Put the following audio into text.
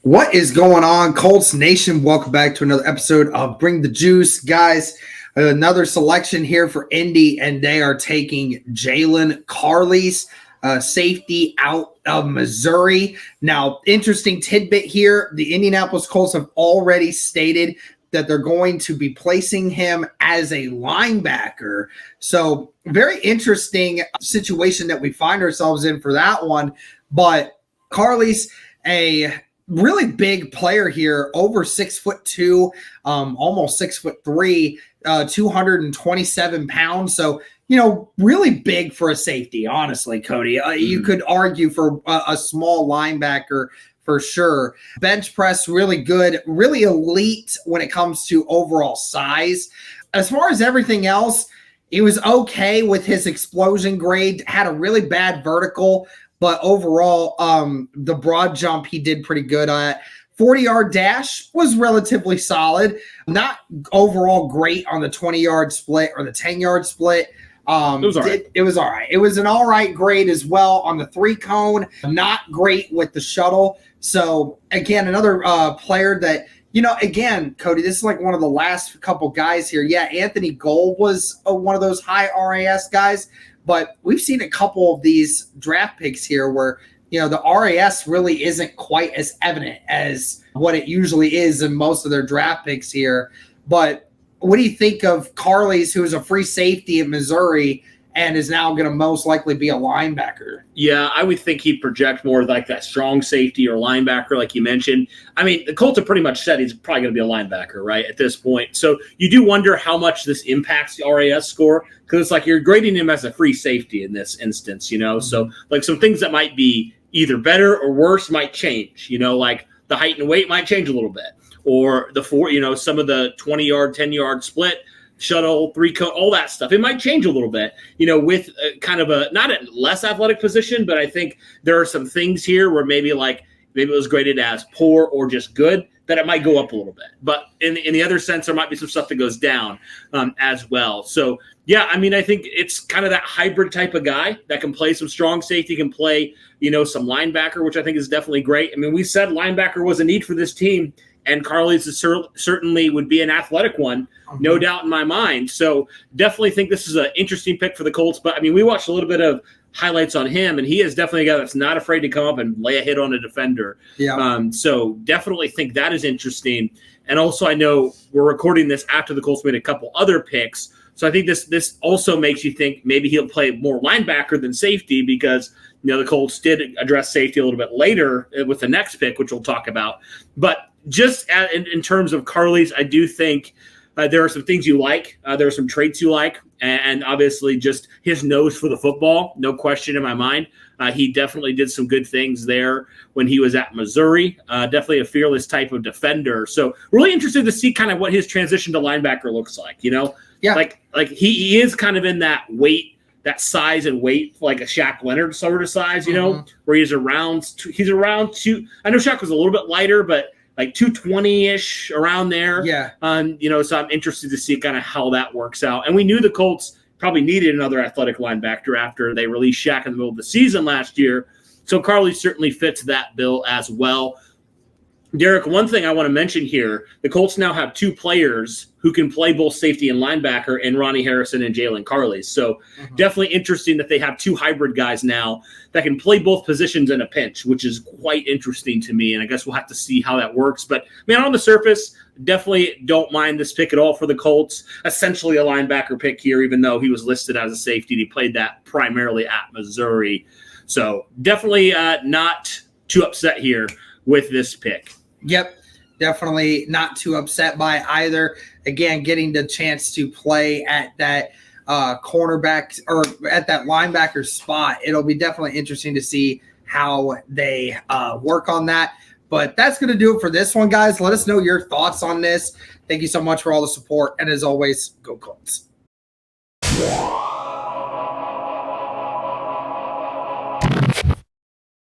What is going on, Colts Nation? Welcome back to another episode of Bring the Juice. Guys, another selection here for Indy, and they are taking Jaylon Carlies, safety out of Missouri. Now, interesting tidbit here. The Indianapolis Colts have already stated that they're going to be placing him as a linebacker. So, very interesting situation that we find ourselves in for that one. But Carlies, a really big player here, over 6'2", almost 6'3", 227 pounds. So, really big for a safety, honestly, Cody. You could argue for a small linebacker for sure. Bench press, really good, really elite when it comes to overall size. As far as everything else, he was okay with his explosion grade, had a really bad vertical, but overall, the broad jump he did pretty good at. 40-yard dash was relatively solid. Not overall great on the 20-yard split or the 10-yard split. It was all right. It was all right. It was an all right grade as well on the 3-cone. Not great with the shuttle. So, again, another player that, again, Cody, this is like one of the last couple guys here. Yeah, Anthony Gold was one of those high RAS guys. But we've seen a couple of these draft picks here where, the RAS really isn't quite as evident as what it usually is in most of their draft picks here. But what do you think of Carlies, who is a free safety in Missouri and is now going to most likely be a linebacker? Yeah, I would think he'd project more like that strong safety or linebacker, like you mentioned. I mean, the Colts have pretty much said he's probably going to be a linebacker, right, at this point. So you do wonder how much this impacts the RAS score, because it's like you're grading him as a free safety in this instance, So like some things that might be either better or worse might change, like the height and weight might change a little bit, or some of the 20-yard, 10-yard split, shuttle, 3-cone, all that stuff. It might change a little bit, with kind of not a less athletic position, but I think there are some things here where maybe it was graded as poor or just good, that it might go up a little bit. But in the other sense, there might be some stuff that goes down as well. So, yeah, I mean, I think it's kind of that hybrid type of guy that can play some strong safety, can play, some linebacker, which I think is definitely great. I mean, we said linebacker was a need for this team, and Carlies certainly would be an athletic one, no doubt in my mind. So definitely think this is an interesting pick for the Colts. But, I mean, we watched a little bit of highlights on him, and he is definitely a guy that's not afraid to come up and lay a hit on a defender. Yeah. So definitely think that is interesting. And also, I know we're recording this after the Colts made a couple other picks. So I think this also makes you think maybe he'll play more linebacker than safety, because the Colts did address safety a little bit later with the next pick, which we'll talk about. But just in terms of Carlies, I do think there are some things you like. There are some traits you like. And obviously just his nose for the football, no question in my mind. He definitely did some good things there when he was at Missouri. Definitely a fearless type of defender. So really interested to see kind of what his transition to linebacker looks like, Yeah. Like he is kind of in that weight, that size and weight, like a Shaq Leonard sort of size, where he's around two. I know Shaq was a little bit lighter, but like 220-ish around there. Yeah. So I'm interested to see kind of how that works out. And we knew the Colts probably needed another athletic linebacker after they released Shaq in the middle of the season last year. So Carlies certainly fits that bill as well. Derek, one thing I want to mention here, the Colts now have two players who can play both safety and linebacker, in Ronnie Harrison and Jaylon Carlies. So definitely interesting that they have two hybrid guys now that can play both positions in a pinch, which is quite interesting to me. And I guess we'll have to see how that works. But, man, on the surface, definitely don't mind this pick at all for the Colts. Essentially a linebacker pick here, even though he was listed as a safety. He played that primarily at Missouri. So definitely not too upset here with this pick. Yep, definitely not too upset by either. Again, getting the chance to play at that cornerback or at that linebacker spot, it'll be definitely interesting to see how they work on that. But that's going to do it for this one, guys. Let us know your thoughts on this. Thank you so much for all the support. And as always, go Colts.